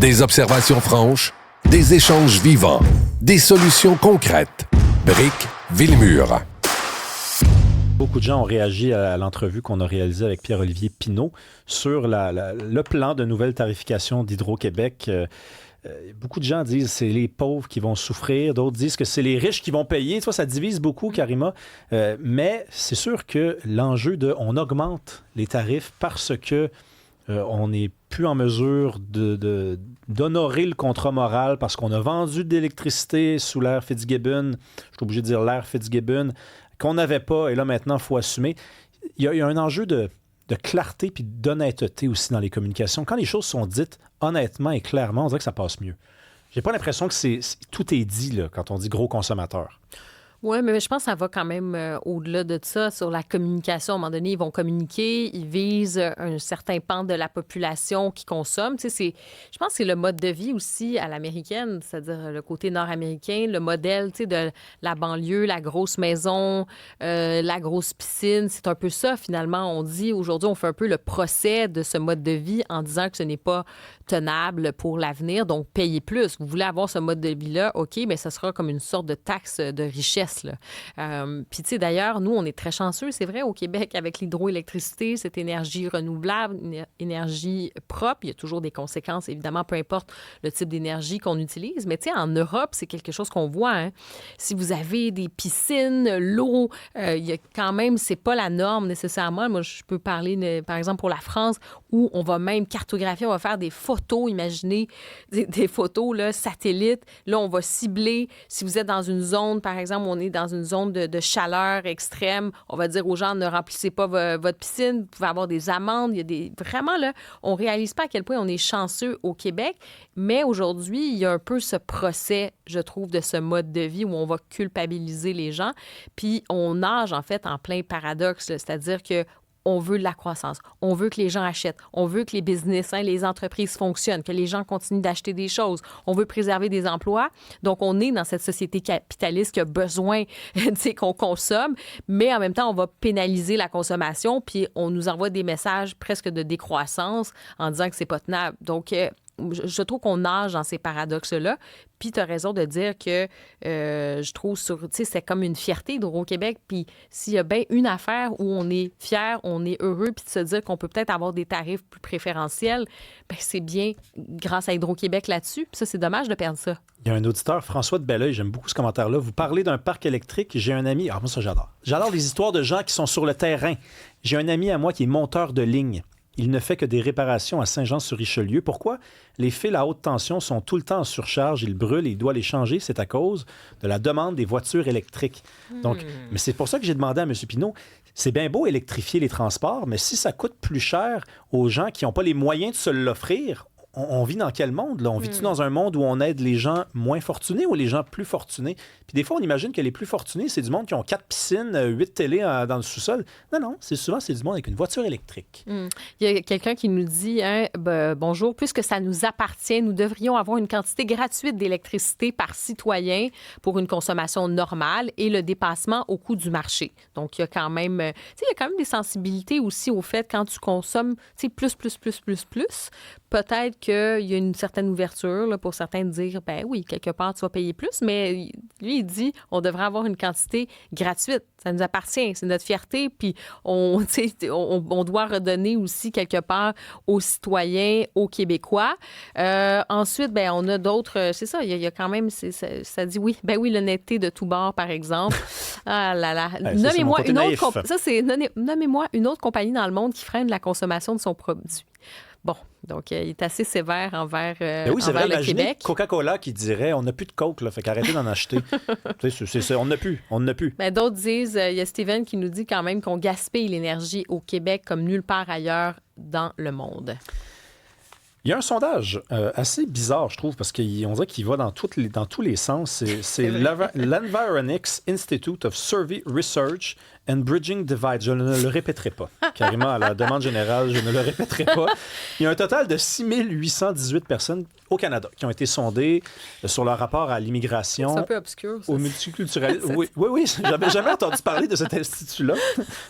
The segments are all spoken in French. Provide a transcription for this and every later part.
Des observations franches, des échanges vivants, des solutions concrètes. Briques Villemur. Beaucoup de gens ont réagi à l'entrevue qu'on a réalisée avec Pierre-Olivier Pinault sur le plan de nouvelle tarification d'Hydro-Québec. Beaucoup de gens disent que c'est les pauvres qui vont souffrir, d'autres disent que c'est les riches qui vont payer. Tu vois, ça divise beaucoup, Karima. Mais c'est sûr que l'enjeu on augmente les tarifs parce que on n'est plus en mesure d'honorer le contrat moral parce qu'on a vendu de l'électricité sous l'ère Fitzgibbon. Je suis obligé de dire l'ère Fitzgibbon, qu'on n'avait pas, et là, maintenant, il faut assumer. Il y a un enjeu de clarté puis d'honnêteté aussi dans les communications. Quand les choses sont dites honnêtement et clairement, on dirait que ça passe mieux. J'ai pas l'impression que tout est dit là, quand on dit gros consommateur. Oui, mais je pense que ça va quand même au-delà de ça. Sur la communication, à un moment donné, ils vont communiquer, ils visent un certain pan de la population qui consomme. Tu sais, je pense que c'est le mode de vie aussi à l'américaine, c'est-à-dire le côté nord-américain, le modèle, tu sais, de la banlieue, la grosse maison, la grosse piscine. C'est un peu ça, finalement. On dit, aujourd'hui, on fait un peu le procès de ce mode de vie en disant que ce n'est pas tenable pour l'avenir, donc payez plus. Vous voulez avoir ce mode de vie-là, OK, mais ce sera comme une sorte de taxe de richesse. Puis, tu sais, d'ailleurs, nous, on est très chanceux, c'est vrai, au Québec, avec l'hydroélectricité, cette énergie renouvelable, une énergie propre. Il y a toujours des conséquences, évidemment, peu importe le type d'énergie qu'on utilise. Mais, tu sais, en Europe, c'est quelque chose qu'on voit. Hein. Si vous avez des piscines, l'eau, il y a quand même, c'est pas la norme nécessairement. Moi, je peux parler, par exemple, pour la France, où on va même cartographier, on va faire des photos, imaginez, des photos là, satellites. Là, on va cibler. Si vous êtes dans une zone, par exemple, on est dans une zone de chaleur extrême, on va dire aux gens, ne remplissez pas votre piscine, vous pouvez avoir des amendes. Il y a vraiment, là, on ne réalise pas à quel point on est chanceux au Québec, mais aujourd'hui, il y a un peu ce procès, je trouve, de ce mode de vie où on va culpabiliser les gens, puis on nage, en fait, en plein paradoxe, là, c'est-à-dire que on veut de la croissance, on veut que les gens achètent, on veut que les business, les entreprises fonctionnent, que les gens continuent d'acheter des choses, on veut préserver des emplois. Donc, on est dans cette société capitaliste qui a besoin qu'on consomme, mais en même temps, on va pénaliser la consommation, puis on nous envoie des messages presque de décroissance en disant que c'est pas tenable. Donc, je trouve qu'on nage dans ces paradoxes-là. Puis tu as raison de dire que je trouve c'est comme une fierté d'Hydro-Québec. Puis s'il y a bien une affaire où on est fier, on est heureux, puis de se dire qu'on peut peut-être avoir des tarifs plus préférentiels, bien, c'est bien grâce à Hydro-Québec là-dessus. Puis ça, c'est dommage de perdre ça. Il y a un auditeur, François de Belleuil, j'aime beaucoup ce commentaire-là. Vous parlez d'un parc électrique. J'ai un ami, moi ça j'adore. J'adore les histoires de gens qui sont sur le terrain. J'ai un ami à moi qui est monteur de ligne. Il ne fait que des réparations à Saint-Jean-sur-Richelieu. Pourquoi? Les fils à haute tension sont tout le temps en surcharge, ils brûlent et il doit les changer. C'est à cause de la demande des voitures électriques. Donc, mais c'est pour ça que j'ai demandé à M. Pinault, c'est bien beau électrifier les transports, mais si ça coûte plus cher aux gens qui n'ont pas les moyens de se l'offrir, on vit dans quel monde, là? On vit-tu dans un monde où on aide les gens moins fortunés ou les gens plus fortunés? Puis des fois, on imagine que les plus fortunés, c'est du monde qui ont 4 piscines, 8 télés dans le sous-sol. Non, c'est du monde avec une voiture électrique. Il y a quelqu'un qui nous dit, bonjour, puisque ça nous appartient, nous devrions avoir une quantité gratuite d'électricité par citoyen pour une consommation normale et le dépassement au coût du marché. Donc, il y a quand même, des sensibilités aussi au fait quand tu consommes, plus, peut-être qu'il y a une certaine ouverture là, pour certains de dire, ben oui, quelque part, tu vas payer plus, mais lui, il dit, on devrait avoir une quantité gratuite. Ça nous appartient, c'est notre fierté, puis on doit redonner aussi quelque part aux citoyens, aux Québécois. Ensuite, ben on a d'autres, c'est ça, il y a quand même, ça dit oui, ben oui, l'honnêteté de tout bord, par exemple. Ah là là, nommez-moi une autre compagnie dans le monde qui freine la consommation de son produit. Bon, donc il est assez sévère envers, oui, c'est vrai, le Québec. Coca-Cola qui dirait on n'a plus de Coke, là, fait qu'arrêtez d'en acheter. On n'a plus. Ben, d'autres disent, il y a Steven qui nous dit quand même qu'on gaspille l'énergie au Québec comme nulle part ailleurs dans le monde. Il y a un sondage assez bizarre, je trouve, parce qu'on dirait qu'il va dans tous les sens. C'est l'Environics Institute of Survey Research and bridging divide. Je ne le répéterai pas. Carrément, à la demande générale, je ne le répéterai pas. Il y a un total de 6 818 personnes au Canada qui ont été sondées sur leur rapport à l'immigration. C'est un peu obscur, ça. Au multiculturalisme. Oui, j'avais jamais entendu parler de cet institut-là.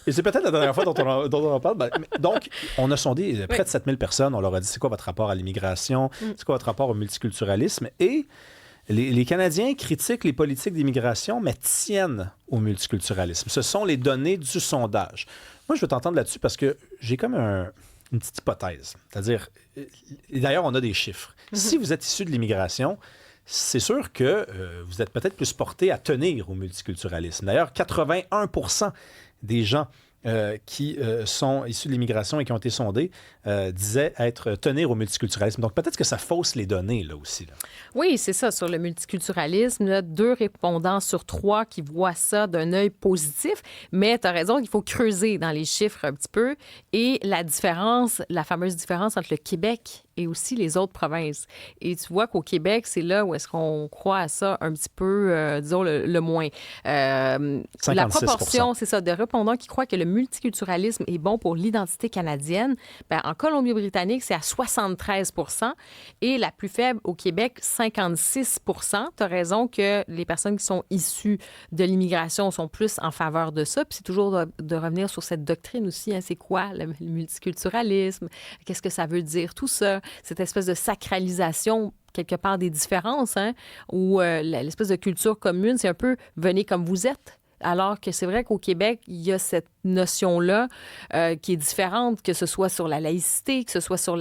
Et c'est peut-être la dernière fois dont on en parle. Donc, on a sondé près de 7000 personnes. On leur a dit, c'est quoi votre rapport à l'immigration? C'est quoi votre rapport au multiculturalisme? Et les Canadiens critiquent les politiques d'immigration, mais tiennent au multiculturalisme. Ce sont les données du sondage. Moi, je veux t'entendre là-dessus parce que j'ai comme une petite hypothèse. C'est-à-dire, et d'ailleurs, on a des chiffres. Si vous êtes issu de l'immigration, c'est sûr que vous êtes peut-être plus porté à tenir au multiculturalisme. D'ailleurs, 81% des gens qui sont issus de l'immigration et qui ont été sondés disaient tenir au multiculturalisme. Donc, peut-être que ça fausse les données, là aussi. Là. Oui, c'est ça. Sur le multiculturalisme, là, 2 répondants sur 3 qui voient ça d'un œil positif. Mais tu as raison, il faut creuser dans les chiffres un petit peu. Et la différence, la fameuse différence entre le Québec et aussi les autres provinces. Et tu vois qu'au Québec, c'est là où est-ce qu'on croit à ça un petit peu, disons, le moins. 56%. La proportion, c'est ça, de répondants qui croient que le multiculturalisme est bon pour l'identité canadienne, bien, en Colombie-Britannique, c'est à 73 % et la plus faible au Québec, 56 % Tu as raison que les personnes qui sont issues de l'immigration sont plus en faveur de ça. Puis c'est toujours de revenir sur cette doctrine aussi. Hein, c'est quoi le multiculturalisme? Qu'est-ce que ça veut dire, tout ça? Cette espèce de sacralisation quelque part des différences, hein, où l'espèce de culture commune, c'est un peu « venez comme vous êtes ». Alors que c'est vrai qu'au Québec, il y a cette notion-là qui est différente, que ce soit sur la laïcité, que ce soit sur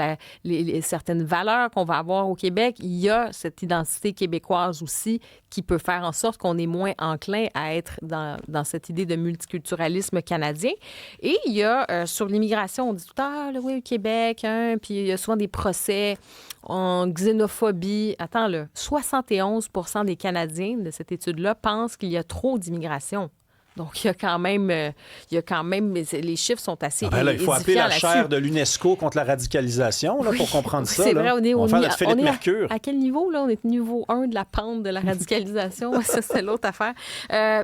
certaines valeurs qu'on va avoir au Québec. Il y a cette identité québécoise aussi qui peut faire en sorte qu'on est moins enclin à être dans cette idée de multiculturalisme canadien. Et il y a sur l'immigration, on dit tout à l'heure, oui, au Québec, hein, puis il y a souvent des procès en xénophobie. Attends, là, 71 % des Canadiens de cette étude-là pensent qu'il y a trop d'immigration. Donc, il y a quand même, les chiffres sont assez là, il faut appeler la chaire là-dessus. de l'UNESCO contre la radicalisation là, pour comprendre ça. C'est là. vrai, On va faire notre Philippe Mercure. À quel niveau, là? On est niveau 1 de la pente de la radicalisation. Ça, c'est l'autre affaire.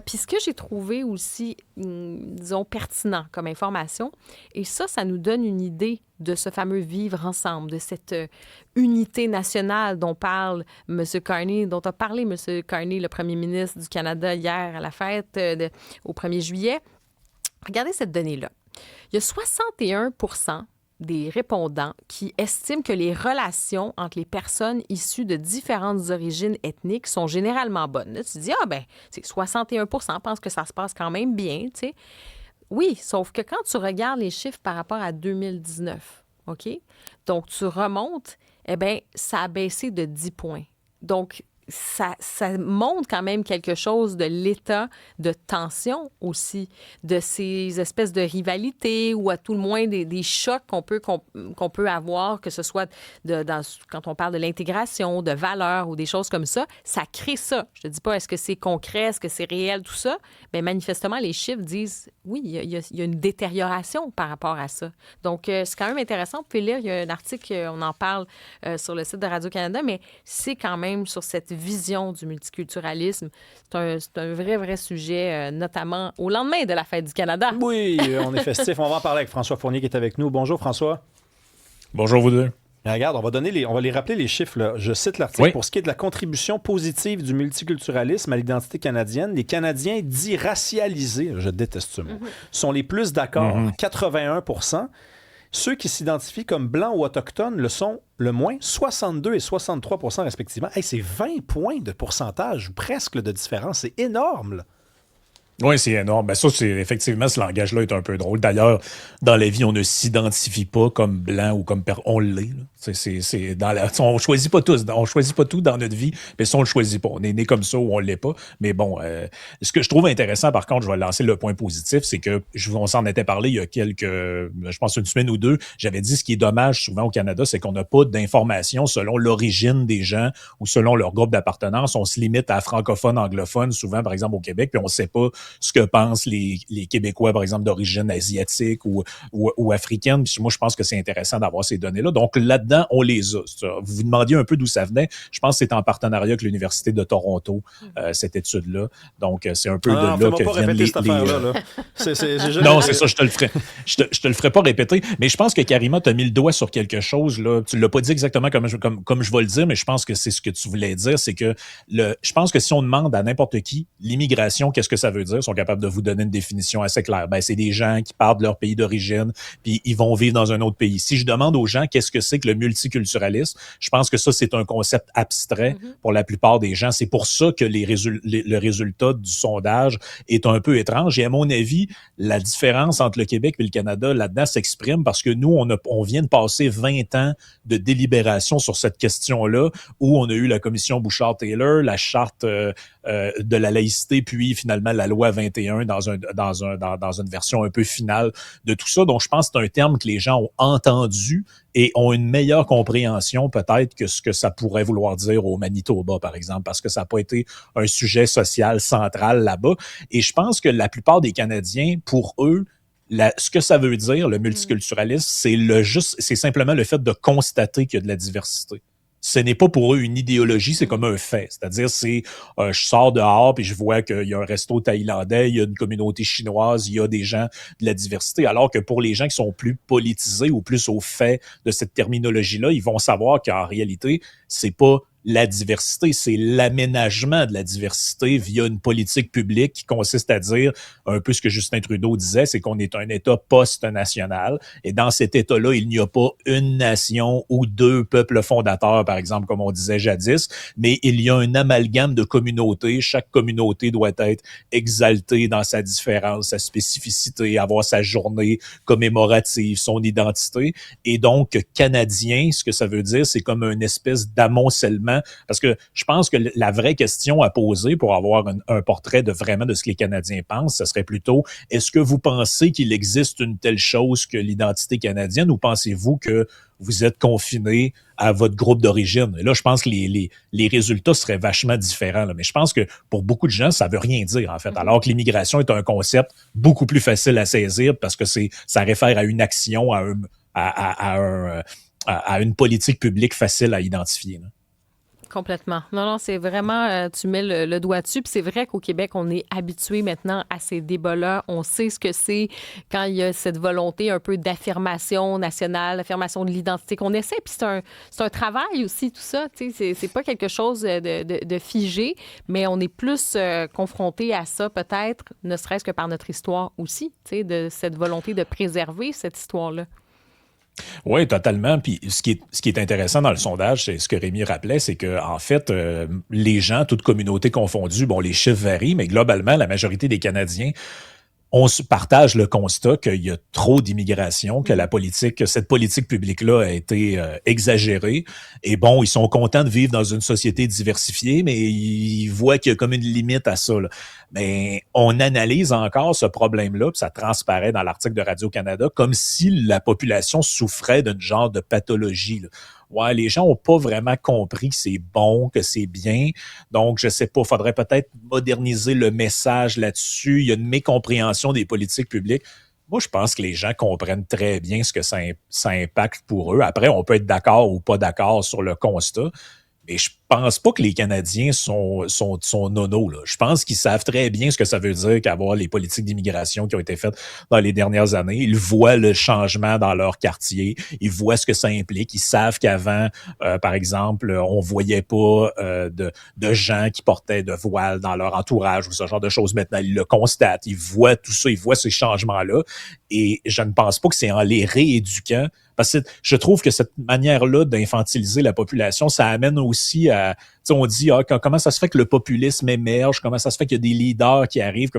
Puis ce que j'ai trouvé aussi, disons, pertinent comme information, et ça nous donne une idée de ce fameux vivre ensemble, de cette unité nationale dont parle M. Carney, dont a parlé M. Carney, le premier ministre du Canada, hier à la fête au 1er juillet. Regardez cette donnée-là. Il y a 61 % des répondants qui estiment que les relations entre les personnes issues de différentes origines ethniques sont généralement bonnes. Là, tu te dis, c'est 61 % pensent que ça se passe quand même bien, tu sais. Oui, sauf que quand tu regardes les chiffres par rapport à 2019, OK? Donc, tu remontes, ça a baissé de 10 points. Donc, ça montre quand même quelque chose de l'état de tension aussi, de ces espèces de rivalités ou à tout le moins des chocs qu'on peut avoir, que ce soit quand on parle de l'intégration, de valeurs ou des choses comme ça, ça crée ça. Je te dis pas est-ce que c'est concret, est-ce que c'est réel, tout ça, mais manifestement, les chiffres disent oui, il y a une détérioration par rapport à ça. Donc, c'est quand même intéressant. Vous pouvez lire, il y a un article, on en parle sur le site de Radio-Canada, mais c'est quand même sur cette vision du multiculturalisme. C'est un vrai sujet, notamment au lendemain de la Fête du Canada. Oui, on est festif. On va en parler avec François Fournier qui est avec nous. Bonjour, François. Bonjour, vous deux. Regarde, on va les rappeler les chiffres. Là. Je cite l'article. Oui. Pour ce qui est de la contribution positive du multiculturalisme à l'identité canadienne, les Canadiens dits racialisés, je déteste ce mot, sont les plus d'accord, 81 %. Ceux qui s'identifient comme blancs ou autochtones le sont le moins, 62 et 63 % respectivement. Hey, c'est 20 points de pourcentage, ou presque de différence. C'est énorme, là. Oui, c'est énorme. Ben ça, effectivement, ce langage-là est un peu drôle. D'ailleurs, dans la vie, on ne s'identifie pas comme blanc ou comme on l'est. On choisit pas tous. On choisit pas tout dans notre vie, mais ça, on le choisit pas. On est né comme ça ou on l'est pas. Mais bon, ce que je trouve intéressant, par contre, je vais lancer le point positif, c'est que on s'en était parlé il y a je pense une semaine ou deux. J'avais dit ce qui est dommage souvent au Canada, c'est qu'on n'a pas d'informations selon l'origine des gens ou selon leur groupe d'appartenance. On se limite à francophone, anglophone, souvent, par exemple, au Québec, puis on sait pas ce que pensent les Québécois, par exemple, d'origine asiatique ou africaine. Puis moi, je pense que c'est intéressant d'avoir ces données-là. Donc là-dedans, on les a. Vous vous demandiez un peu d'où ça venait. Je pense que c'est en partenariat avec l'Université de Toronto, cette étude-là. Donc, c'est un peu de là que pas viennent répéter cette affaire-là. Non, c'est ça, je te le ferai. Je te le ferai pas répéter. Mais je pense que Karima, t'as mis le doigt sur quelque chose, là. Tu l'as pas dit exactement comme je vais le dire, mais je pense que c'est ce que tu voulais dire. C'est que je pense que si on demande à n'importe qui, l'immigration, qu'est-ce que ça veut dire? Ils sont capables de vous donner une définition assez claire. Ben, c'est des gens qui partent de leur pays d'origine, puis ils vont vivre dans un autre pays. Si je demande aux gens qu'est-ce que c'est que le multiculturalisme, je pense que ça, c'est un concept abstrait pour la plupart des gens. C'est pour ça que le résultat du sondage est un peu étrange. Et à mon avis, la différence entre le Québec et le Canada là-dedans s'exprime parce que nous, on vient de passer 20 ans de délibération sur cette question-là, où on a eu la commission Bouchard-Taylor, la charte de la laïcité, puis finalement la loi 21 dans une version un peu finale de tout ça. Donc, je pense que c'est un terme que les gens ont entendu et ont une meilleure compréhension peut-être que ce que ça pourrait vouloir dire au Manitoba, par exemple, parce que ça n'a pas été un sujet social central là-bas. Et je pense que la plupart des Canadiens, pour eux, ce que ça veut dire, le multiculturalisme, c'est simplement le fait de constater qu'il y a de la diversité. Ce n'est pas pour eux une idéologie, c'est comme un fait. C'est-à-dire, je sors dehors puis je vois qu'il y a un resto thaïlandais, il y a une communauté chinoise, il y a des gens de la diversité. Alors que pour les gens qui sont plus politisés ou plus au fait de cette terminologie-là, ils vont savoir qu'en réalité, c'est pas la diversité, c'est l'aménagement de la diversité via une politique publique qui consiste à dire un peu ce que Justin Trudeau disait, c'est qu'on est un État post-national et dans cet État-là, il n'y a pas une nation ou deux peuples fondateurs, par exemple, comme on disait jadis, mais il y a un amalgame de communautés. Chaque communauté doit être exaltée dans sa différence, sa spécificité, avoir sa journée commémorative, son identité. Et donc, Canadien, ce que ça veut dire, c'est comme une espèce d'amoncellement. Parce que je pense que la vraie question à poser pour avoir un portrait de vraiment de ce que les Canadiens pensent, ce serait plutôt, est-ce que vous pensez qu'il existe une telle chose que l'identité canadienne ou pensez-vous que vous êtes confiné à votre groupe d'origine? Et là, je pense que les résultats seraient vachement différents. Là. Mais je pense que pour beaucoup de gens, ça veut rien dire, en fait. Alors que l'immigration est un concept beaucoup plus facile à saisir parce que ça réfère à une action, à une politique publique facile à identifier. Là. Complètement. Non, c'est vraiment, tu mets le doigt dessus. Puis c'est vrai qu'au Québec, on est habitué maintenant à ces débats-là. On sait ce que c'est quand il y a cette volonté un peu d'affirmation nationale, d'affirmation de l'identité qu'on essaie. Puis c'est un travail aussi, tout ça. Tu sais, c'est pas quelque chose de figé, mais on est plus confronté à ça peut-être, ne serait-ce que par notre histoire aussi, tu sais, de cette volonté de préserver cette histoire-là. Oui, totalement. Puis ce qui est intéressant dans le sondage, c'est ce que Rémi rappelait, c'est que en fait, les gens, toutes communautés confondues, bon, les chiffres varient, mais globalement, la majorité des Canadiens on se partage le constat qu'il y a trop d'immigration, que cette politique publique-là a été exagérée. Et bon, ils sont contents de vivre dans une société diversifiée, mais ils voient qu'il y a comme une limite à ça. Là. Mais on analyse encore ce problème-là, puis ça transparaît dans l'article de Radio-Canada, comme si la population souffrait d'un genre de pathologie. Là. Ouais, les gens n'ont pas vraiment compris que c'est bon, que c'est bien. Donc, je sais pas, faudrait peut-être moderniser le message là-dessus. Il y a une mécompréhension des politiques publiques. Moi, je pense que les gens comprennent très bien ce que ça impacte pour eux. Après, on peut être d'accord ou pas d'accord sur le constat. Mais je pense pas que les Canadiens sont nono, là. Je pense qu'ils savent très bien ce que ça veut dire qu'avoir les politiques d'immigration qui ont été faites dans les dernières années. Ils voient le changement dans leur quartier. Ils voient ce que ça implique. Ils savent qu'avant, par exemple, on voyait pas de gens qui portaient de voile dans leur entourage ou ce genre de choses. Maintenant, ils le constatent. Ils voient tout ça. Ils voient ces changements-là. Et je ne pense pas que c'est en les rééduquant. Parce que je trouve que cette manière-là d'infantiliser la population, ça amène aussi à... On dit, comment ça se fait que le populisme émerge? Comment ça se fait qu'il y a des leaders qui arrivent?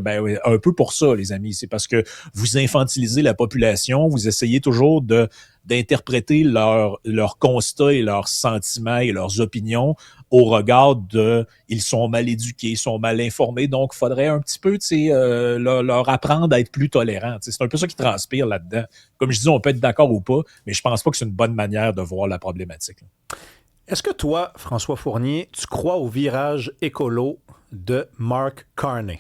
Un peu pour ça, les amis. C'est parce que vous infantilisez la population, vous essayez toujours d'interpréter leurs constats et leurs sentiments et leurs opinions au regard de ils sont mal éduqués, ils sont mal informés, donc il faudrait un petit peu leur apprendre à être plus tolérants. C'est un peu ça qui transpire là-dedans. Comme je dis, on peut être d'accord ou pas, mais je pense pas que c'est une bonne manière de voir la problématique. Là. Est-ce que toi, François Fournier, tu crois au virage écolo de Mark Carney?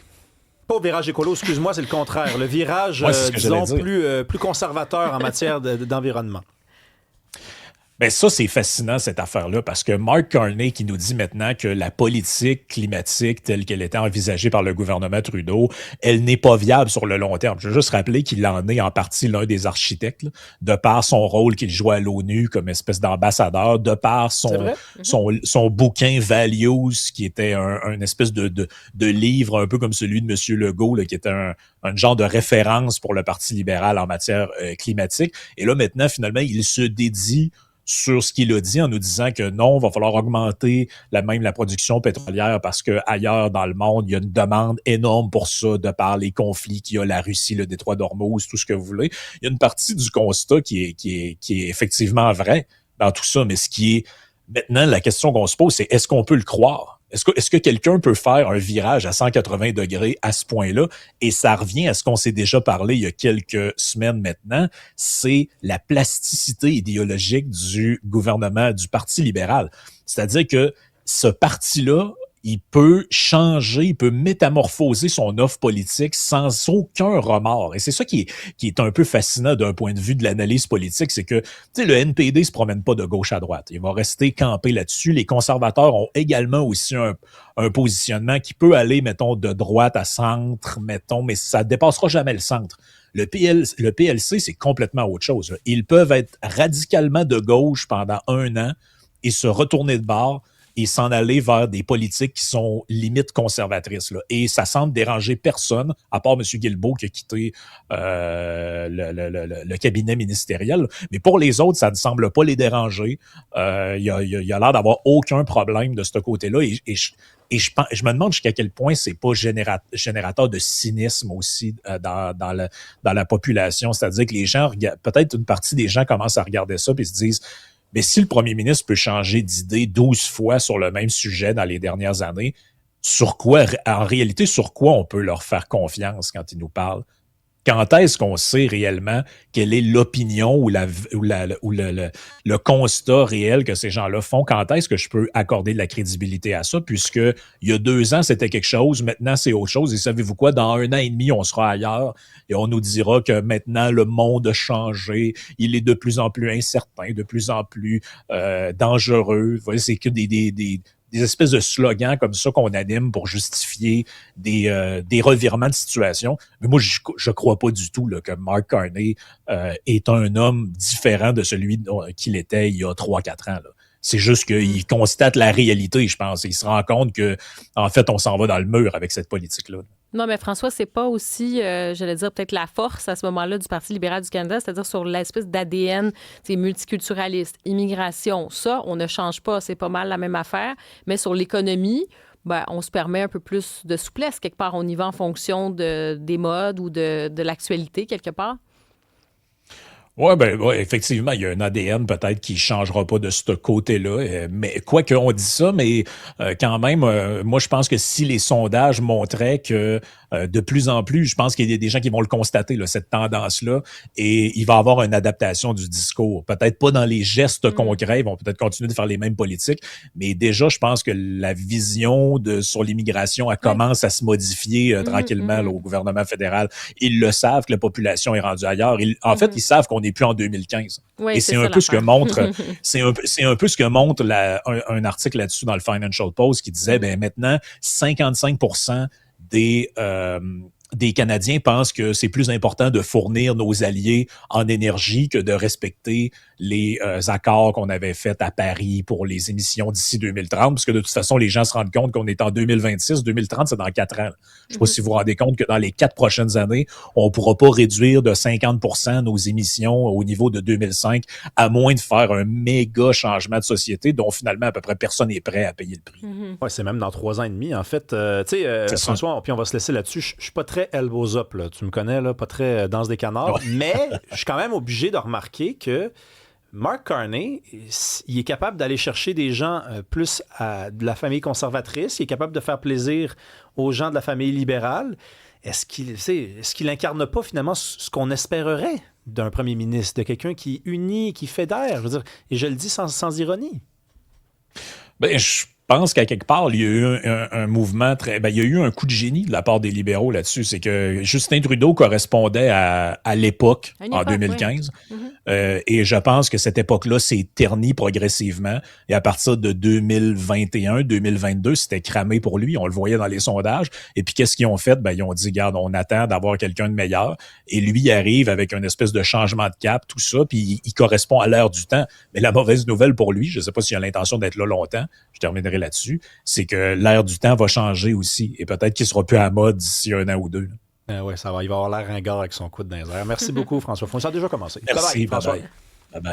pas au virage écolo, excuse-moi, c'est le contraire. Le virage, Ouais, c'est ce que disons, j'allais dire. plus conservateur en matière d'environnement. Ben ça, c'est fascinant, cette affaire-là, parce que Mark Carney qui nous dit maintenant que la politique climatique telle qu'elle était envisagée par le gouvernement Trudeau, elle n'est pas viable sur le long terme. Je veux juste rappeler qu'il en est en partie l'un des architectes, là, de par son rôle qu'il jouait à l'ONU comme espèce d'ambassadeur, de par son bouquin Values, qui était un espèce de livre un peu comme celui de M. Legault, là, qui était un genre de référence pour le Parti libéral en matière climatique. Et là, maintenant, finalement, il se dédie sur ce qu'il a dit en nous disant que non, il va falloir augmenter la production pétrolière parce qu'ailleurs dans le monde, il y a une demande énorme pour ça de par les conflits qu'il y a, la Russie, le détroit d'Ormuz, tout ce que vous voulez. Il y a une partie du constat qui est effectivement vrai dans tout ça, mais ce qui est maintenant la question qu'on se pose, c'est est-ce qu'on peut le croire? Est-ce que quelqu'un peut faire un virage à 180 degrés à ce point-là? Et ça revient à ce qu'on s'est déjà parlé il y a quelques semaines maintenant, c'est la plasticité idéologique du gouvernement, du Parti libéral. C'est-à-dire que ce parti-là, il peut changer, il peut métamorphoser son offre politique sans aucun remords. Et c'est ça qui est un peu fascinant d'un point de vue de l'analyse politique, c'est que, tu sais, le NPD se promène pas de gauche à droite. Il va rester campé là-dessus. Les conservateurs ont également aussi un positionnement qui peut aller, mettons, de droite à centre, mettons, mais ça dépassera jamais le centre. Le PLC, c'est complètement autre chose. Ils peuvent être radicalement de gauche pendant 1 an et se retourner de bord et s'en aller vers des politiques qui sont limite conservatrices, là. Et ça semble déranger personne, à part M. Guilbeault qui a quitté le cabinet ministériel. Mais pour les autres, ça ne semble pas les déranger. Il y a l'air d'avoir aucun problème de ce côté-là. Et je me demande jusqu'à quel point c'est pas générateur de cynisme aussi dans la population. C'est-à-dire que les gens, peut-être une partie des gens commencent à regarder ça et se disent mais si le premier ministre peut changer d'idée 12 fois sur le même sujet dans les dernières années, en réalité, sur quoi on peut leur faire confiance quand ils nous parlent? Quand est-ce qu'on sait réellement quelle est l'opinion ou le constat réel que ces gens-là font? Quand est-ce que je peux accorder de la crédibilité à ça? Puisque il y a 2 ans, c'était quelque chose, maintenant, c'est autre chose. Et savez-vous quoi? Dans 1 an et demi, on sera ailleurs et on nous dira que maintenant, le monde a changé. Il est de plus en plus incertain, de plus en plus dangereux. Vous voyez, c'est que des espèces de slogans comme ça qu'on anime pour justifier des revirements de situation. Mais moi, je crois pas du tout là, que Mark Carney est un homme différent de celui qu'il était il y a 3-4 ans. Là. C'est juste qu'il constate la réalité, je pense. Il se rend compte que, en fait, on s'en va dans le mur avec cette politique-là. Non, mais François, c'est pas aussi, j'allais dire, peut-être la force à ce moment-là du Parti libéral du Canada, c'est-à-dire sur l'espèce d'ADN, c'est multiculturaliste, immigration. Ça, on ne change pas, c'est pas mal la même affaire. Mais sur l'économie, ben, on se permet un peu plus de souplesse. Quelque part, on y va en fonction des modes ou de l'actualité, quelque part. Oui, effectivement, il y a un ADN peut-être qui ne changera pas de ce côté-là. Mais quoi qu'on dit ça, mais quand même, moi, je pense que si les sondages montraient que de plus en plus, je pense qu'il y a des gens qui vont le constater, là, cette tendance-là, et il va y avoir une adaptation du discours. Peut-être pas dans les gestes concrets, ils vont peut-être continuer de faire les mêmes politiques, mais déjà, je pense que la vision sur l'immigration, elle commence à se modifier tranquillement là, au gouvernement fédéral. Ils le savent que la population est rendue ailleurs. En fait, ils savent qu'on n'est plus en 2015. Oui, et c'est un peu ce que montre, c'est un peu ce que montre un article là-dessus dans le Financial Post qui disait, ben maintenant, 55% des Canadiens pensent que c'est plus important de fournir nos alliés en énergie que de respecter les accords qu'on avait faits à Paris pour les émissions d'ici 2030, parce que de toute façon, les gens se rendent compte qu'on est en 2026, 2030, c'est dans 4 ans. Je ne sais pas si vous vous rendez compte que dans les 4 prochaines années, on ne pourra pas réduire de 50% nos émissions au niveau de 2005, à moins de faire un méga changement de société dont finalement à peu près personne n'est prêt à payer le prix. Ouais, c'est même dans 3 ans et demi. En fait, tu sais, François, puis on va se laisser là-dessus. Je suis pas très elbows up, là. Tu me connais, là, pas très danse des canards, mais je suis quand même obligé de remarquer que Mark Carney, il est capable d'aller chercher des gens plus de la famille conservatrice, il est capable de faire plaisir aux gens de la famille libérale. Est-ce qu'il incarne pas finalement ce qu'on espérerait d'un premier ministre, de quelqu'un qui unit, qui fédère? Je veux dire, et je le dis sans ironie. Ben, je pense qu'à quelque part, il y a eu un mouvement il y a eu un coup de génie de la part des libéraux là-dessus. C'est que Justin Trudeau correspondait à l'époque, en 2015. Oui. Et je pense que cette époque-là s'est ternie progressivement. Et à partir de 2021, 2022, c'était cramé pour lui. On le voyait dans les sondages. Et puis, qu'est-ce qu'ils ont fait? Ils ont dit, regarde, on attend d'avoir quelqu'un de meilleur. Et lui, il arrive avec une espèce de changement de cap, tout ça, puis il correspond à l'heure du temps. Mais la mauvaise nouvelle pour lui, je ne sais pas s'il a l'intention d'être là longtemps, je terminerai là-dessus, c'est que l'ère du temps va changer aussi. Et peut-être qu'il sera plus à la mode d'ici 1 an ou 2. Oui, ça va. Il va avoir l'air ringard avec son coude dans les airs. Merci beaucoup, François Fournier. Ça a déjà commencé. Merci, François. bye-bye.